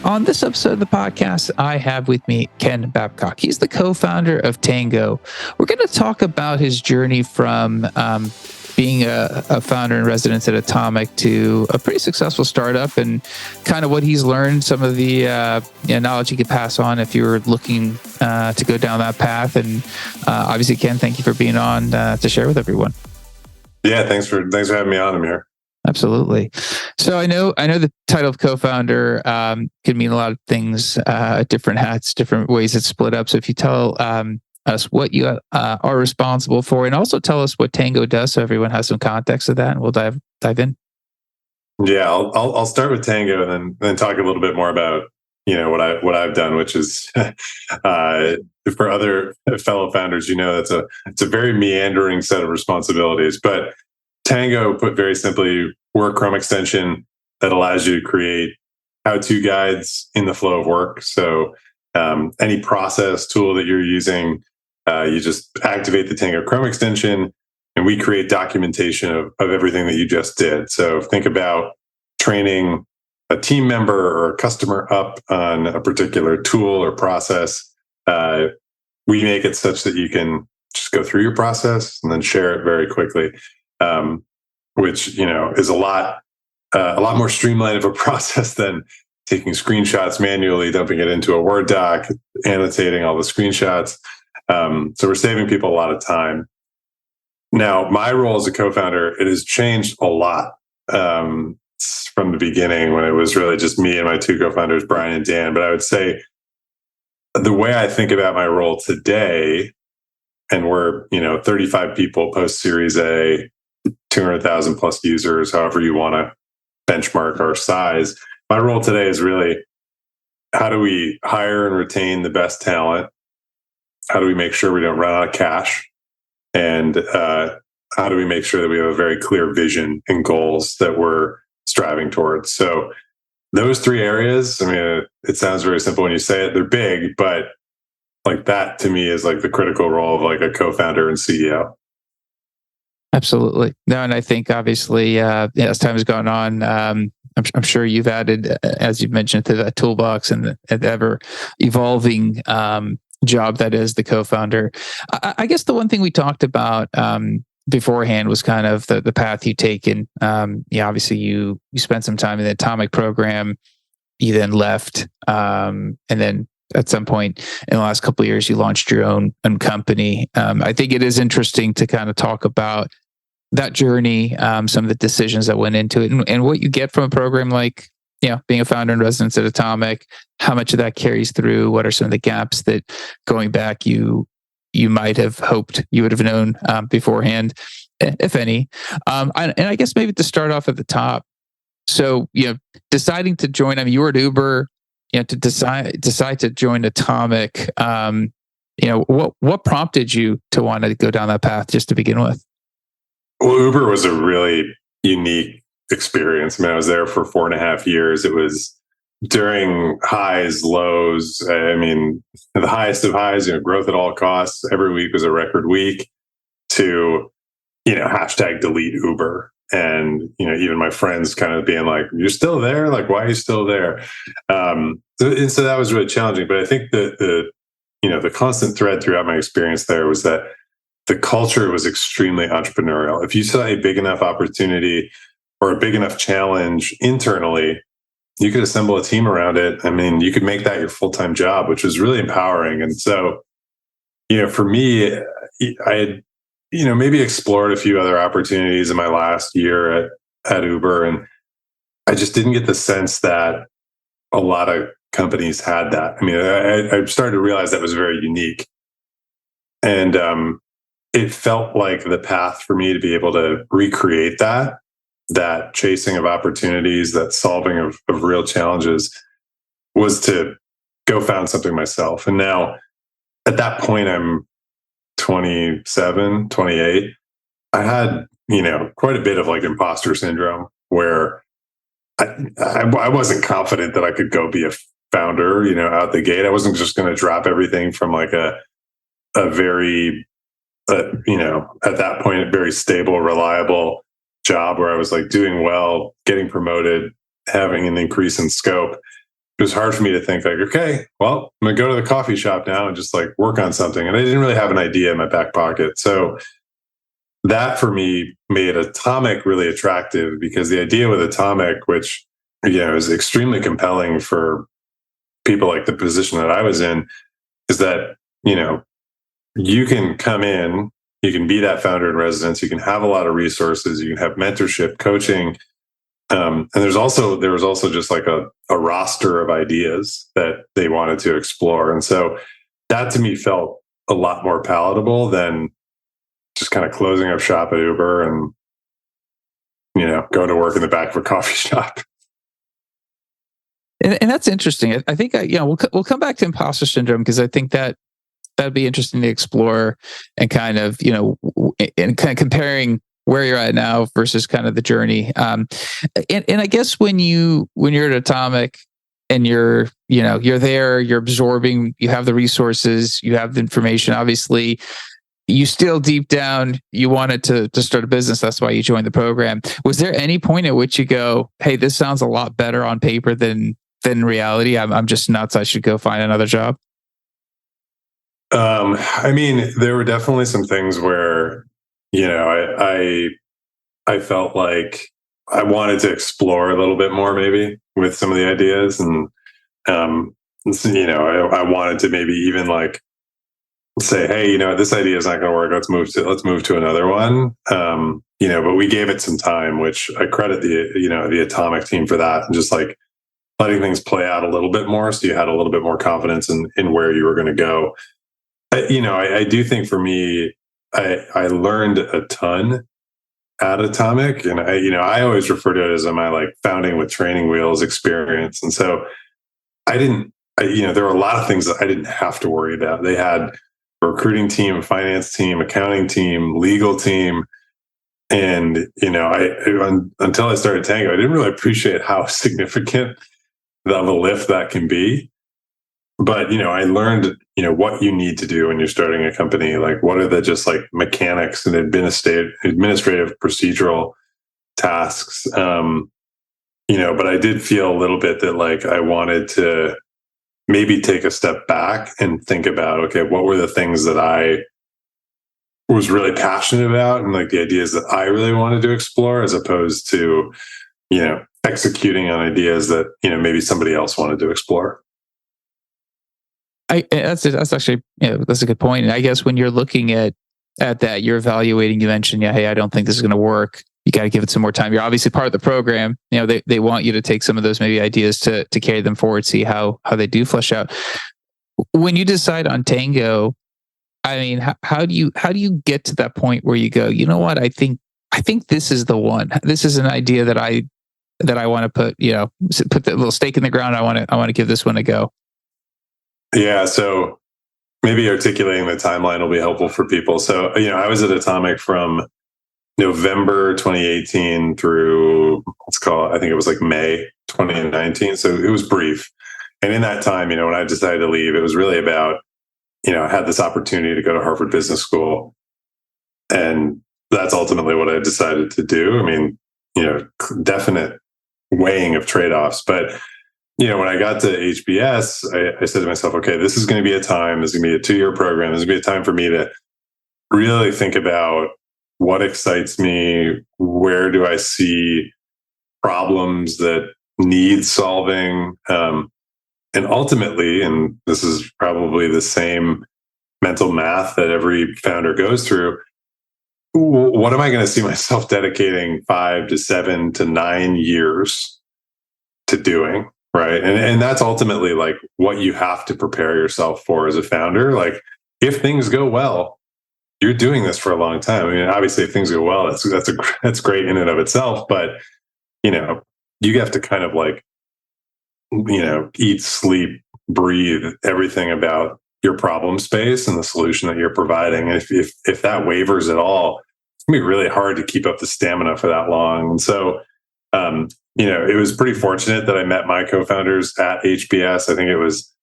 On this episode of the podcast, I have with me Ken Babcock. He's the co-founder of Tango. We're going to talk about his journey from being a founder in residence at Atomic to a pretty successful startup, and kind of what he's learned, some of the knowledge he could pass on if you're looking to go down that path. And obviously, Ken, thank you for being on to share with everyone. Yeah, thanks for having me on, Amir. Absolutely. So I know the title of co-founder can mean a lot of things, different hats, different ways it's split up. So if you tell us what you are responsible for, and also tell us what Tango does, so everyone has some context of that, and we'll dive in. Yeah, I'll start with Tango and then talk a little bit more about what I've done, which is for other fellow founders, it's a very meandering set of responsibilities, but Tango, put very simply, we're a Chrome extension that allows you to create how-to guides in the flow of work. So any process tool that you're using, you just activate the Tango Chrome extension, and we create documentation of everything that you just did. So think about training a team member or a customer up on a particular tool or process. We make it such that you can just go through your process and then share it very quickly. Which is a lot more streamlined of a process than taking screenshots manually, dumping it into a Word doc, annotating all the screenshots. So we're saving people a lot of time. Now, my role as a co-founder, it has changed a lot from the beginning, when it was really just me and my two co-founders, Brian and Dan. But I would say the way I think about my role today, and we're 35 people post Series A, 200,000 plus users, however you want to benchmark our size. My role today is really, how do we hire and retain the best talent? How do we make sure we don't run out of cash? And how do we make sure that we have a very clear vision and goals that we're striving towards? So those three areas, it sounds very simple when you say it, they're big, but like that to me is like the critical role of like a co-founder and CEO. Absolutely. No, and I think obviously, as time has gone on, I'm sure you've added, as you've mentioned, to that toolbox and the ever evolving job that is the co-founder. I guess the one thing we talked about beforehand was kind of the path you've taken. Obviously you spent some time in the Atomic program. You then left, and then at some point in the last couple of years, you launched your own company. I think it is interesting to kind of talk about that journey, some of the decisions that went into it, and what you get from a program like, being a founder in residence at Atomic, how much of that carries through, what are some of the gaps that going back you might have hoped you would have known beforehand, if any. And I guess maybe to start off at the top. So, deciding to join, you were at Uber, to decide to join Atomic, what prompted you to want to go down that path just to begin with? Well, Uber was a really unique experience. I was there for 4.5 years. It was during highs, lows. The highest of highs, growth at all costs. Every week was a record week, to, hashtag delete Uber. And, even my friends kind of being like, you're still there? Like, why are you still there? So that was really challenging. But I think the constant thread throughout my experience there was that the culture was extremely entrepreneurial. If you saw a big enough opportunity or a big enough challenge internally, you could assemble a team around it. You could make that your full-time job, which was really empowering. And so, for me, I had maybe explored a few other opportunities in my last year at Uber. And I just didn't get the sense that a lot of companies had that. I started to realize that was very unique. And it felt like the path for me to be able to recreate that chasing of opportunities, that solving of real challenges, was to go found something myself. And now at that point, I'm 27, 28. I had, quite a bit of like imposter syndrome, where I wasn't confident that I could go be a founder, out the gate. I wasn't just going to drop everything from like a very, at that point, a very stable, reliable job where I was like doing well, getting promoted, having an increase in scope, it was hard for me to think like, okay, well, I'm gonna go to the coffee shop now and just like work on something. And I didn't really have an idea in my back pocket. So that for me made Atomic really attractive, because the idea with Atomic, which is extremely compelling for people like the position that I was in, is that you can come in, you can be that founder in residence, you can have a lot of resources, you can have mentorship, coaching, and there was also just like a roster of ideas that they wanted to explore, and so that to me felt a lot more palatable than just kind of closing up shop at Uber and going to work in the back of a coffee shop. And that's interesting. I think we'll come back to imposter syndrome, because I think that'd be interesting to explore, and kind of comparing where you're at now versus kind of the journey. And I guess when you're at Atomic and you're there, you're absorbing, you have the resources, you have the information. Obviously, you still deep down you wanted to start a business. That's why you joined the program. Was there any point at which you go, "Hey, this sounds a lot better on paper than reality. I'm just nuts. I should go find another job"? I mean, there were definitely some things where, I felt like I wanted to explore a little bit more, maybe with some of the ideas, and I wanted to maybe even like say, hey, this idea is not going to work. Let's move to another one. But we gave it some time, which I credit the Atomic team for that, and just like letting things play out a little bit more, so you had a little bit more confidence in where you were going to go. I do think for me, I learned a ton at Atomic, and I always refer to it as my like founding with training wheels experience. And so there were a lot of things that I didn't have to worry about. They had a recruiting team, a finance team, accounting team, legal team. And, until I started Tango, I didn't really appreciate how significant of a lift that can be. But, I learned, what you need to do when you're starting a company. Like, what are the just like mechanics and administrative procedural tasks? But I did feel a little bit that like I wanted to maybe take a step back and think about, okay, what were the things that I was really passionate about, and like the ideas that I really wanted to explore, as opposed to, executing on ideas that, maybe somebody else wanted to explore. That's actually, that's a good point. And I guess when you're looking at that, you're evaluating. You mentioned, hey, I don't think this is going to work. You got to give it some more time. You're obviously part of the program. They want you to take some of those maybe ideas to carry them forward, see how they do flesh out. When you decide on Tango, I mean, how do you get to that point where you go, you know what, I think this is the one. This is an idea that I want to put that little stake in the ground. I want to give this one a go. Yeah. So maybe articulating the timeline will be helpful for people. So, I was at Atomic from November 2018 through, I think it was like May 2019. So it was brief. And in that time, when I decided to leave, it was really about, I had this opportunity to go to Harvard Business School. And that's ultimately what I decided to do. I mean, definite weighing of trade-offs. But when I got to HBS, I said to myself, okay, this is going to be a time, this is going to be a 2-year program. This is going to be a time for me to really think about what excites me, where do I see problems that need solving, and ultimately, and this is probably the same mental math that every founder goes through, what am I going to see myself dedicating 5 to 7 to 9 years to doing? Right. And that's ultimately like what you have to prepare yourself for as a founder. Like, if things go well, you're doing this for a long time. I mean, obviously if things go well, that's great in and of itself, but you have to kind of like, eat, sleep, breathe everything about your problem space and the solution that you're providing. And if that wavers at all, it's gonna be really hard to keep up the stamina for that long. And so, it was pretty fortunate that I met my co-founders at HBS. I think it was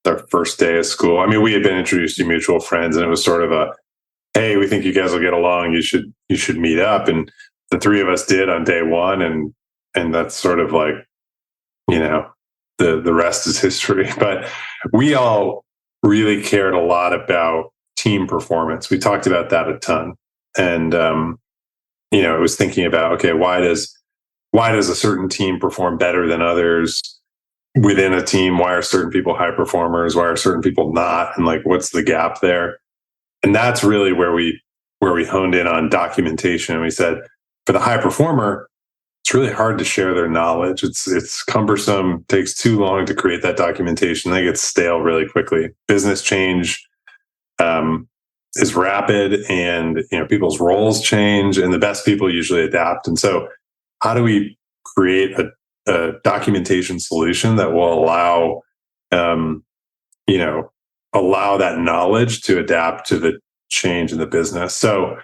their first day of school. I mean, we had been introduced to mutual friends, and it was sort of a, hey, we think you guys will get along. You should meet up. And the 3 of us did on day one. And that's sort of like, the rest is history. But we all really cared a lot about team performance. We talked about that a ton. And it was thinking about, okay, why does a certain team perform better than others within a team? Why are certain people high performers? Why are certain people not? And like, what's the gap there? And that's really where we honed in on documentation. And we said, for the high performer, it's really hard to share their knowledge. It's cumbersome, takes too long to create that documentation. They get stale really quickly. Business change is rapid, and people's roles change, and the best people usually adapt. And so, how do we create a documentation solution that will allow that knowledge to adapt to the change in the business? So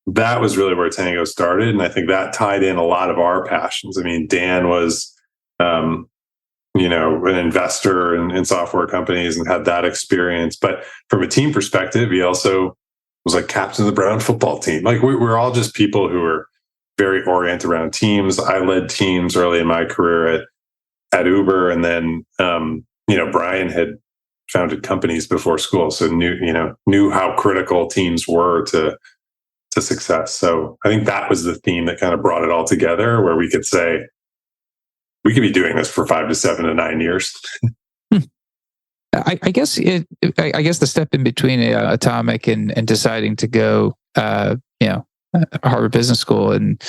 that was really where Tango started. And I think that tied in a lot of our passions. I mean, Dan was, an investor in software companies and had that experience. But from a team perspective, he also was like captain of the Brown football team. Like we're all just people who are very oriented around teams. I led teams early in my career at Uber. And then, Brian had founded companies before school. So knew how critical teams were to success. So I think that was the theme that kind of brought it all together, where we could say, we could be doing this for 5 to 7 to 9 years. I guess the step in between Atomic and deciding to go, Harvard Business School, and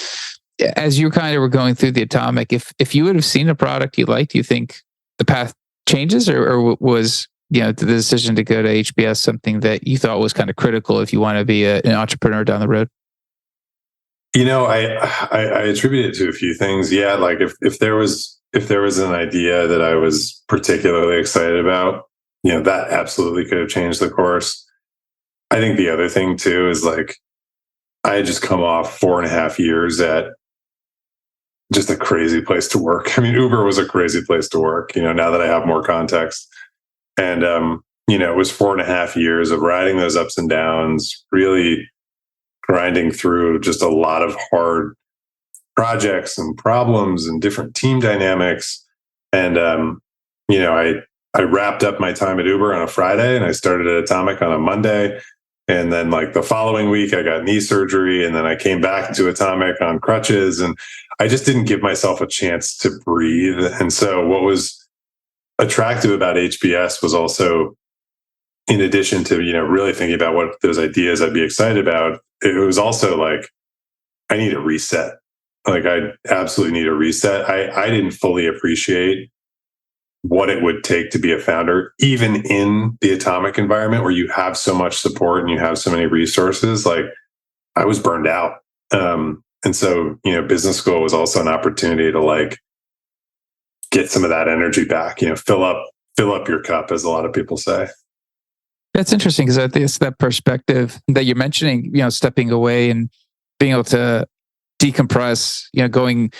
as you kind of were going through the Atomic, if you would have seen a product you liked, do you think the path changes, or was the decision to go to HBS something that you thought was kind of critical if you want to be an entrepreneur down the road? I attribute it to a few things. Yeah, like if there was an idea that I was particularly excited about, that absolutely could have changed the course. I think the other thing too is like, I had just come off 4.5 years at just a crazy place to work. I mean, Uber was a crazy place to work, now that I have more context. And, it was 4.5 years of riding those ups and downs, really grinding through just a lot of hard projects and problems and different team dynamics. And, I wrapped up my time at Uber on a Friday and I started at Atomic on a Monday. And then like the following week, I got knee surgery, and then I came back to Atomic on crutches, and I just didn't give myself a chance to breathe. And so what was attractive about HBS was also, in addition to, really thinking about what those ideas I'd be excited about, it was also like, I need a reset. Like I absolutely need a reset. I didn't fully appreciate what it would take to be a founder, even in the Atomic environment where you have so much support and you have so many resources. Like I was burned out. And so, business school was also an opportunity to like get some of that energy back, fill up your cup, as a lot of people say. That's interesting, because I think it's that perspective that you're mentioning, stepping away and being able to decompress, going,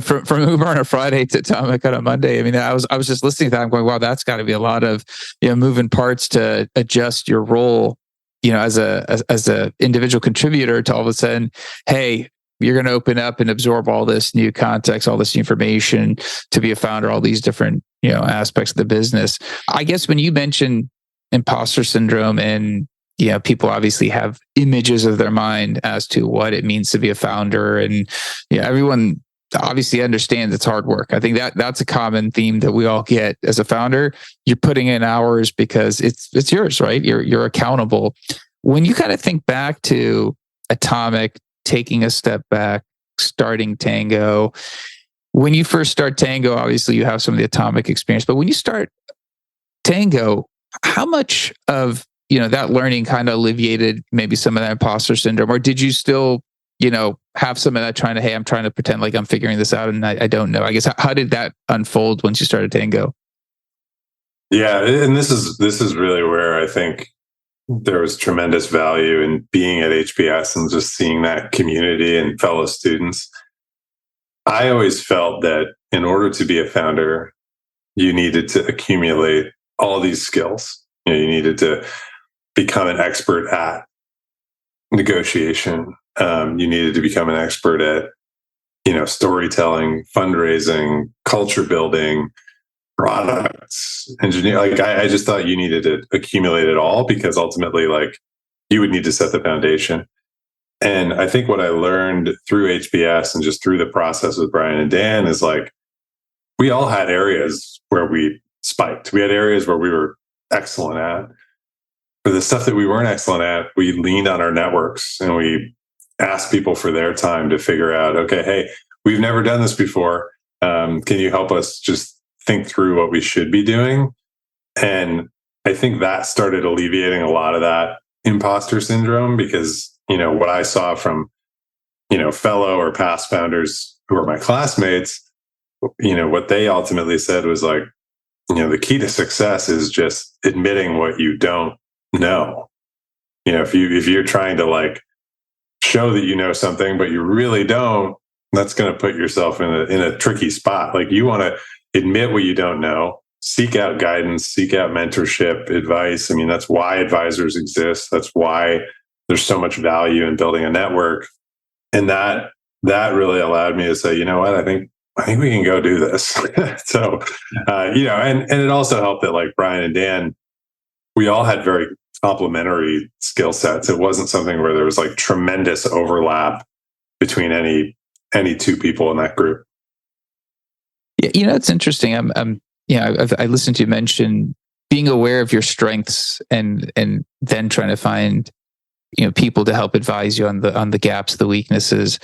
from Uber on a Friday to Atomic on a Monday. I mean, I was just listening to that. I'm going, wow, that's got to be a lot of, moving parts to adjust your role, as a individual contributor, to all of a sudden, hey, you're going to open up and absorb all this new context, all this information, to be a founder, all these different, aspects of the business. I guess when you mention imposter syndrome, and people obviously have images of their mind as to what it means to be a founder, and everyone obviously understands it's hard work. I think that's a common theme that we all get as a founder. You're putting in hours because it's yours, right? You're accountable. When you kind of think back to Atomic, taking a step back, starting Tango, when you first start Tango, obviously you have some of the Atomic experience, but when you start Tango, how much of that learning kind of alleviated maybe some of that imposter syndrome, or did you still, have some of that I'm trying to pretend like I'm figuring this out and I don't know? I guess how did that unfold once you started Tango? Yeah, and this is really where I think there was tremendous value in being at HBS and just seeing that community and fellow students. I always felt that in order to be a founder, you needed to accumulate all these skills. You needed to become an expert at negotiation. You needed to become an expert at, storytelling, fundraising, culture building, products, engineer. Like I just thought you needed to accumulate it all because ultimately, like you would need to set the foundation. And I think what I learned through HBS and just through the process with Brian and Dan is like, we all had areas where we spiked. We had areas where we were excellent at. For the stuff that we weren't excellent at, we leaned on our networks and we asked people for their time to figure out, okay, hey, we've never done this before. Can you help us just think through what we should be doing? And I think that started alleviating a lot of that imposter syndrome because, what I saw from, fellow or past founders who were my classmates, what they ultimately said was like, the key to success is just admitting what you don't know. If you're trying to like show that you know something, but you really don't, that's going to put yourself in a tricky spot. Like you want to admit what you don't know, seek out guidance, seek out mentorship, advice. I mean, that's why advisors exist. That's why there's so much value in building a network. And that really allowed me to say, you know what, I think we can go do this. So, and it also helped that like Brian and Dan, we all had very complementary skill sets. It wasn't something where there was like tremendous overlap between any two people in that group. Yeah, it's interesting. I listened to you mention being aware of your strengths and then trying to find people to help advise you on the gaps, the weaknesses.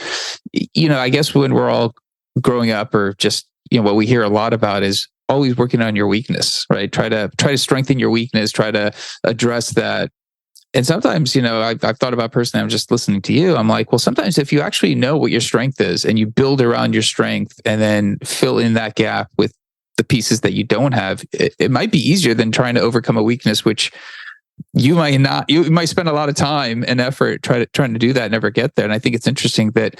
I guess when we're all growing up, or just what we hear a lot about is always working on your weakness, right? Try to strengthen your weakness, try to address that. And sometimes, I've thought about personally, I'm just listening to you. I'm like, well, sometimes if you actually know what your strength is and you build around your strength and then fill in that gap with the pieces that you don't have, it might be easier than trying to overcome a weakness, which you might spend a lot of time and effort trying to do that and never get there. And I think it's interesting that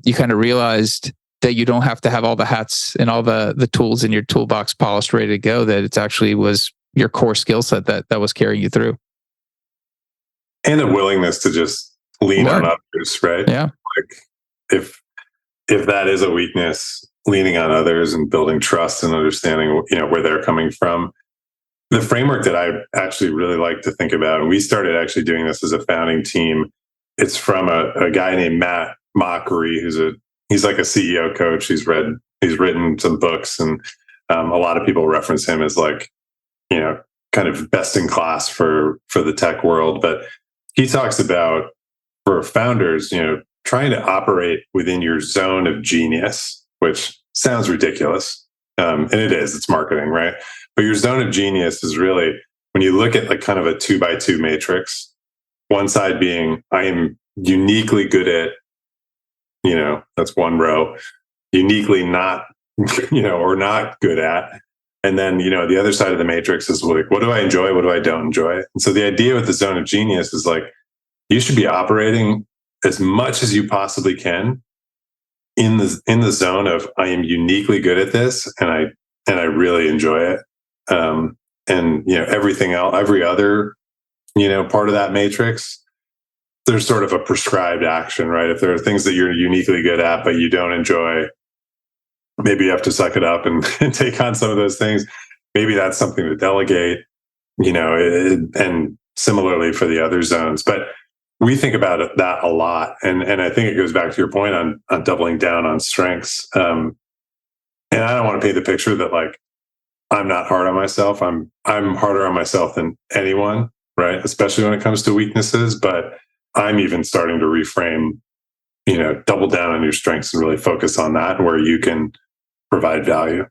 you kind of realized that you don't have to have all the hats and all the tools in your toolbox polished, ready to go, that it's actually was your core skill set that was carrying you through. And a willingness to just lean on others, right? Yeah. Like if that is a weakness, leaning on others and building trust and understanding, where they're coming from. The framework that I actually really like to think about, and we started actually doing this as a founding team. It's from a guy named Matt Mockery, he's like a CEO coach. He's written some books, and a lot of people reference him as like, kind of best in class for the tech world. But he talks about, for founders, trying to operate within your zone of genius, which sounds ridiculous. And it is, it's marketing, right? But your zone of genius is really when you look at like kind of a 2x2 matrix, one side being, I am uniquely good at, that's one row, uniquely not, or not good at. And then, the other side of the matrix is like, what do I enjoy? What do I don't enjoy? And so the idea with the zone of genius is like, you should be operating as much as you possibly can in the zone of, I am uniquely good at this, and I really enjoy it. And everything else, every other, part of that matrix, there's sort of a prescribed action, right? If there are things that you're uniquely good at, but you don't enjoy, maybe you have to suck it up and take on some of those things. Maybe that's something to delegate, and similarly for the other zones. But we think about that a lot. And I think it goes back to your point on doubling down on strengths. And I don't want to paint the picture that like, I'm not hard on myself. I'm harder on myself than anyone, right? Especially when it comes to weaknesses. But I'm even starting to reframe, double down on your strengths and really focus on that where you can provide value.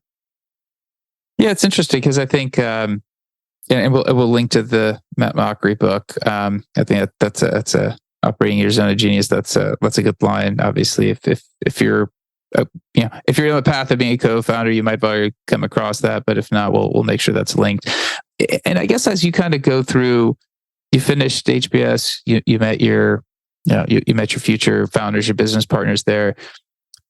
Yeah, it's interesting because I think, and we'll link to the Matt Mockery book. I think that's a operating your zone of genius. That's a good line. Obviously, if you're if you're on the path of being a co-founder, you might already come across that. But if not, we'll make sure that's linked. And I guess as you kind of go through, you finished HBS, you met your met your future founders, your business partners there,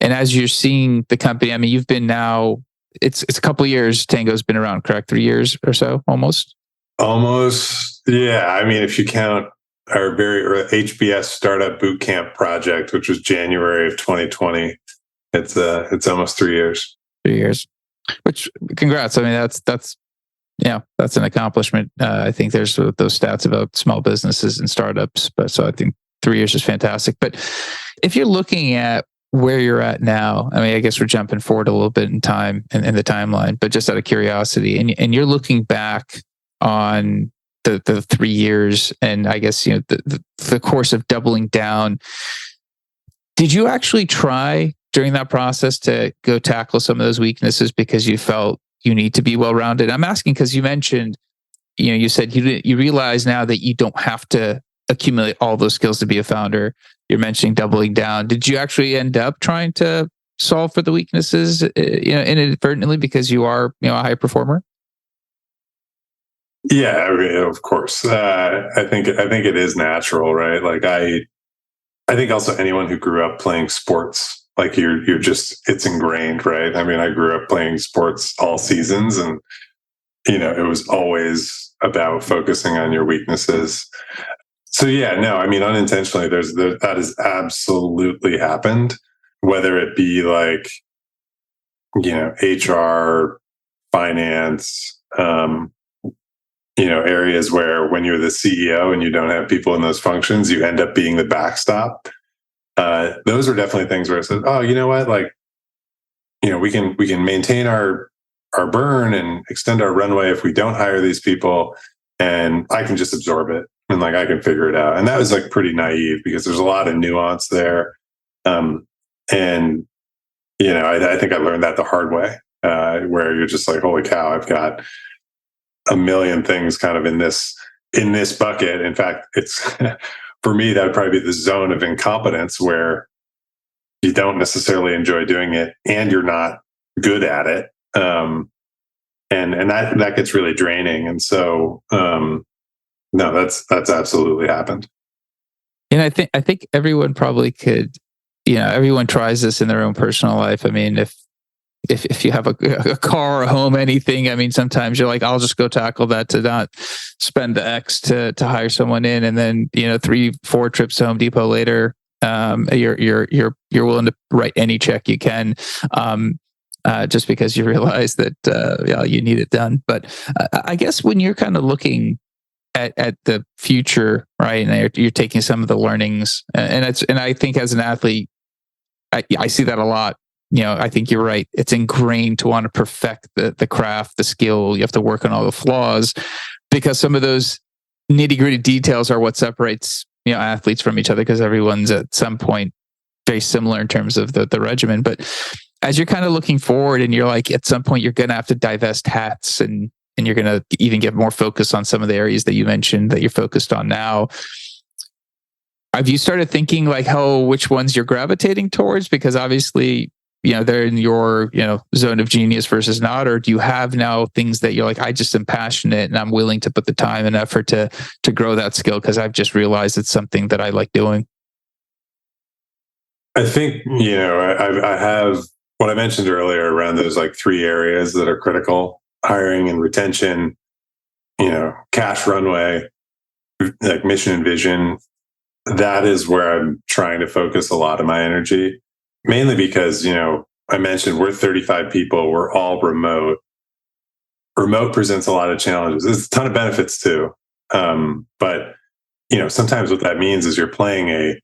and as you're seeing the company, I mean, you've been now. It's a couple of years. Tango's been around, correct? 3 years or so, almost. Yeah. I mean, if you count our very early HBS startup bootcamp project, which was January of 2020, it's almost 3 years. 3 years. Which, congrats. I mean, that's an accomplishment. I think there's those stats about small businesses and startups, but so I think 3 years is fantastic. But if you're looking at where you're at now, I mean, I guess we're jumping forward a little bit in time in the timeline, but just out of curiosity, and you're looking back on the 3 years, and I guess the course of doubling down. Did you actually try during that process to go tackle some of those weaknesses because you felt you need to be well-rounded? I'm asking because you mentioned, you said you realize now that you don't have to accumulate all those skills to be a founder. You're mentioning doubling down. Did you actually end up trying to solve for the weaknesses, inadvertently because you are, a high performer? Yeah, I mean, of course. I think it is natural, right? Like I think also anyone who grew up playing sports, like you're just, it's ingrained, right? I mean, I grew up playing sports all seasons, and it was always about focusing on your weaknesses. So yeah, no, I mean, unintentionally, that has absolutely happened, whether it be like, HR, finance, areas where when you're the CEO and you don't have people in those functions, you end up being the backstop. Those are definitely things where I said, oh, you know what? Like, we can maintain our burn and extend our runway if we don't hire these people, and I can just absorb it and like I can figure it out. And that was like pretty naive because there's a lot of nuance there. And I think I learned that the hard way, where you're just like, holy cow, I've got a million things kind of in this bucket. In fact, it's for me, that would probably be the zone of incompetence where you don't necessarily enjoy doing it and you're not good at it. And that gets really draining. And so, no, that's absolutely happened. And I think everyone probably could, everyone tries this in their own personal life. I mean, if you have a car, a home, anything, I mean, sometimes you're like, I'll just go tackle that to not spend the X to hire someone in. And then, 3-4 trips to Home Depot later, you're willing to write any check you can, just because you realize that, you need it done. But I guess when you're kind of looking at the future, right, and you're taking some of the learnings, and I think as an athlete, I see that a lot. I think you're right. It's ingrained to want to perfect the craft, the skill. You have to work on all the flaws because some of those nitty gritty details are what separates, athletes from each other, because everyone's at some point very similar in terms of the regimen. But as you're kind of looking forward and you're like, at some point you're going to have to divest hats and you're going to even get more focus on some of the areas that you mentioned that you're focused on now. Have you started thinking like, which ones you're gravitating towards? Because obviously, they're in your, zone of genius versus not, or do you have now things that you're like, I just am passionate and I'm willing to put the time and effort to grow that skill because I've just realized it's something that I like doing? I think, I have what I mentioned earlier around those like 3 areas that are critical: hiring and retention, cash runway, like mission and vision. That is where I'm trying to focus a lot of my energy. Mainly because, I mentioned we're 35 people. We're all remote. Remote presents a lot of challenges. There's a ton of benefits too. But, sometimes what that means is you're playing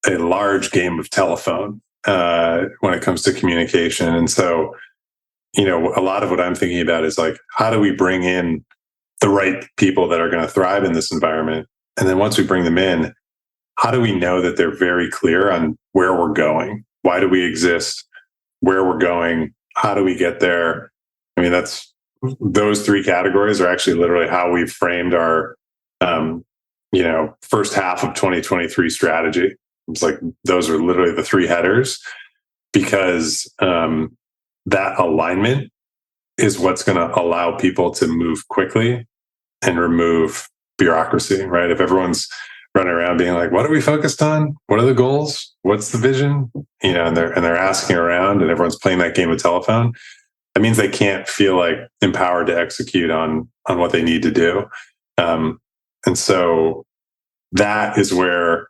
a large game of telephone when it comes to communication. And so, a lot of what I'm thinking about is like, how do we bring in the right people that are going to thrive in this environment? And then once we bring them in, how do we know that they're very clear on where we're going? Why do we exist? Where we're going? How do we get there? I mean, those 3 categories are actually literally how we've framed our, first half of 2023 strategy. It's like, those are literally the 3 headers, because that alignment is what's going to allow people to move quickly and remove bureaucracy, right? If everyone's running around being like, what are we focused on? What are the goals? What's the vision? And they're asking around and everyone's playing that game of telephone. That means they can't feel like empowered to execute on what they need to do. And so that is where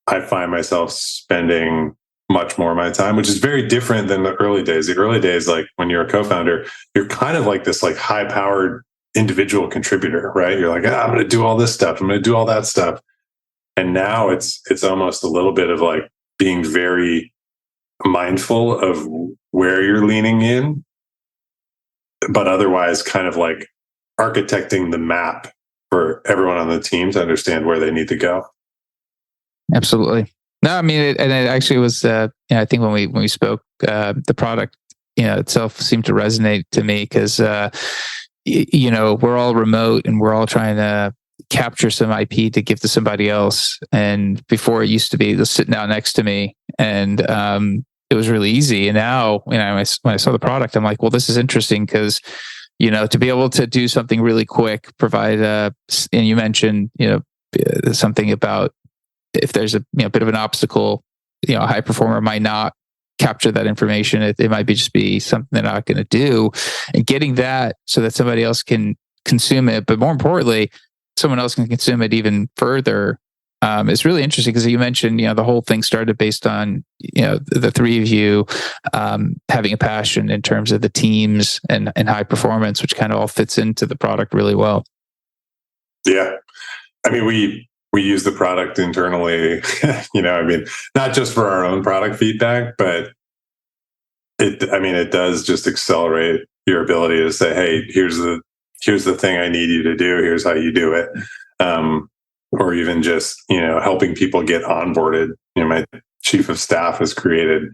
I find myself spending much more of my time, which is very different than the early days. The early days, like when you're a co-founder, you're kind of like this like high-powered individual contributor, right? You're like, I'm going to do all this stuff. I'm going to do all that stuff. And now it's almost a little bit of like being very mindful of where you're leaning in, but otherwise kind of like architecting the map for everyone on the team to understand where they need to go. Absolutely. No, I mean, it actually was. I think when we spoke, the product, itself seemed to resonate to me because, we're all remote and we're all trying to capture some IP to give to somebody else. And before it used to be just sitting down next to me, and it was really easy. And now, when I saw the product, I'm like, well, this is interesting because, to be able to do something really quick, provide and you mentioned, something about if there's a bit of an obstacle, a high performer might not capture that information. It might just be something they're not going to do, and getting that so that somebody else can consume it, but more importantly, someone else can consume it even further. It's really interesting because you mentioned, the whole thing started based on, the three of you having a passion in terms of the teams and high performance, which kind of all fits into the product really well. Yeah. I mean, we use the product internally, not just for our own product feedback, but it does just accelerate your ability to say, hey, here's the thing I need you to do. Here's how you do it. Or even just, helping people get onboarded. My chief of staff has created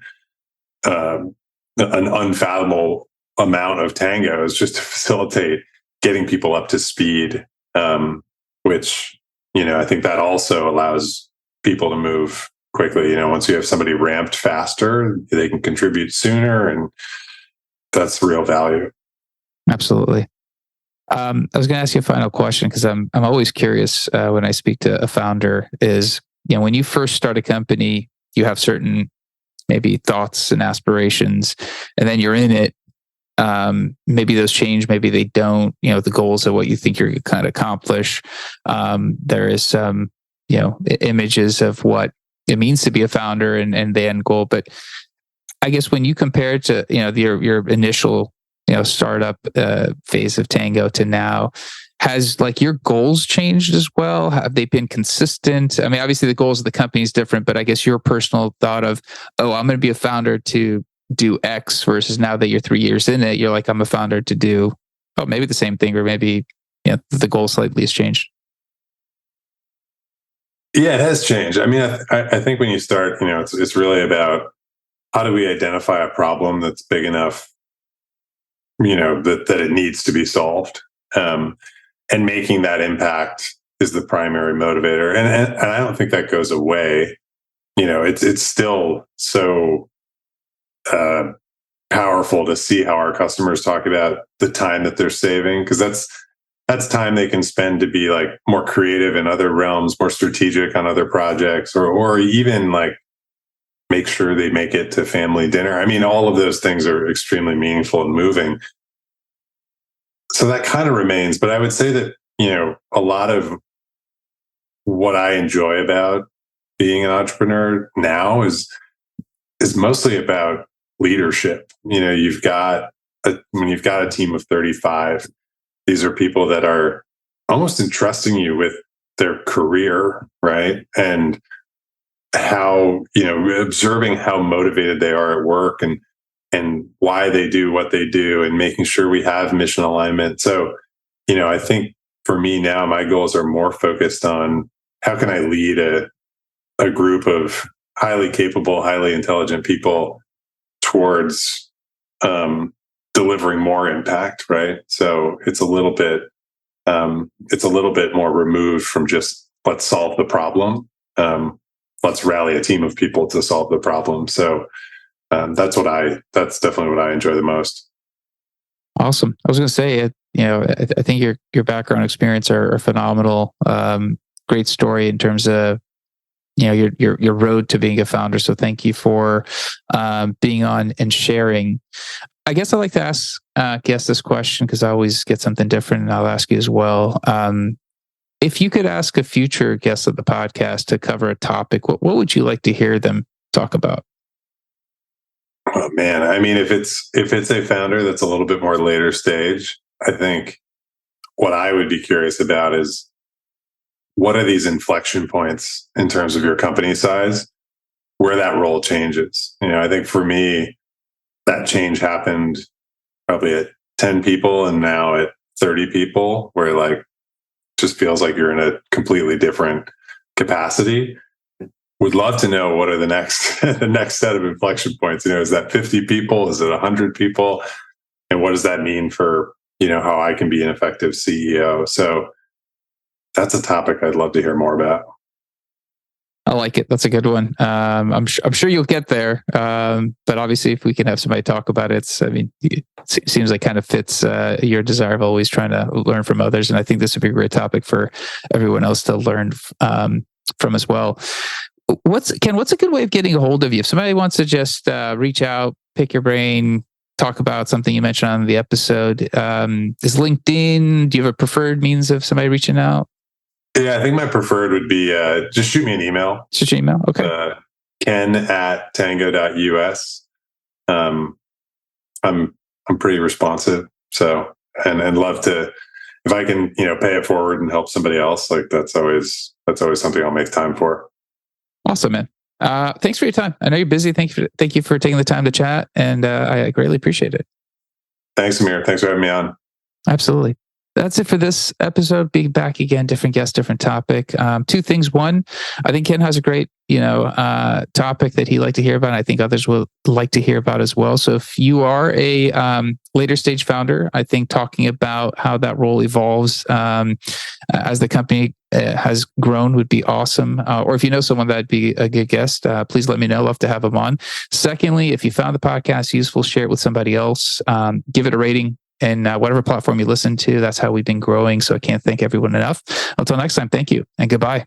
an unfathomable amount of tangos just to facilitate getting people up to speed, which, I think that also allows people to move quickly. Once you have somebody ramped faster, they can contribute sooner, and that's real value. Absolutely. I was going to ask you a final question because I'm always curious when I speak to a founder is, when you first start a company, you have certain maybe thoughts and aspirations, and then you're in it. Maybe those change, maybe they don't, the goals of what you think you're going to kind of accomplish. There is some, images of what it means to be a founder and the end goal. But I guess when you compare it to, your initial, startup phase of Tango to now, has like your goals changed as well? Have they been consistent? I mean, obviously the goals of the company is different, but I guess your personal thought of, I'm going to be a founder to do X versus now that you're 3 years in it, you're like, I'm a founder to do, maybe the same thing, or maybe, the goal slightly has changed. Yeah, it has changed. I mean, I think when you start, it's really about how do we identify a problem that's big enough, that it needs to be solved, and making that impact is the primary motivator. And I don't think that goes away. It's still so powerful to see how our customers talk about the time that they're saving, because that's time they can spend to be like more creative in other realms, more strategic on other projects, or even like make sure they make it to family dinner. I mean, all of those things are extremely meaningful and moving. So that kind of remains. But I would say that, a lot of what I enjoy about being an entrepreneur now is mostly about leadership. When you've got a team of 35, these are people that are almost entrusting you with their career, right? And how, observing how motivated they are at work and why they do what they do, and making sure we have mission alignment. So, I think for me now, my goals are more focused on how can I lead a group of highly capable, highly intelligent people towards delivering more impact, right? So it's a little bit more removed from just let's solve the problem. Let's rally a team of people to solve the problem. So that's definitely what I enjoy the most. Awesome. I was going to say, I think your background experience are phenomenal. Great story in terms of, your road to being a founder. So thank you for being on and sharing. I guess I like to ask guests this question because I always get something different, and I'll ask you as well. If you could ask a future guest of the podcast to cover a topic, what would you like to hear them talk about? Oh man, I mean, if it's a founder that's a little bit more later stage, I think what I would be curious about is what are these inflection points in terms of your company size where that role changes. I think for me, that change happened probably at 10 people and now at 30 people, where like just feels like you're in a completely different capacity. Would love to know what are the next the next set of inflection points. Is that 50 people? Is it 100 people? And what does that mean for how I can be an effective CEO? So that's a topic I'd love to hear more about. I like it. That's a good one. I'm sure you'll get there. But obviously, if we can have somebody talk about it, it seems like kind of fits your desire of always trying to learn from others. And I think this would be a great topic for everyone else to learn from as well. Ken, what's a good way of getting a hold of you? If somebody wants to just reach out, pick your brain, talk about something you mentioned on the episode, is LinkedIn, do you have a preferred means of somebody reaching out? Yeah, I think my preferred would be just shoot me an email. Shoot you an email, okay. Ken@tango.us. I'm pretty responsive, so and love to, if I can pay it forward and help somebody else, like that's always something I'll make time for. Awesome, man. Thanks for your time. I know you're busy. Thank you for taking the time to chat, and I greatly appreciate it. Thanks, Amir. Thanks for having me on. Absolutely. That's it for this episode. Be back again, different guest, different topic. Two things. One, I think Ken has a great, topic that he'd like to hear about. And I think others will like to hear about as well. So if you are a later stage founder, I think talking about how that role evolves as the company has grown would be awesome. Or if you know someone that'd be a good guest, please let me know. Love to have them on. Secondly, if you found the podcast useful, share it with somebody else. Give it a rating. And whatever platform you listen to, that's how we've been growing. So I can't thank everyone enough. Until next time, thank you and goodbye.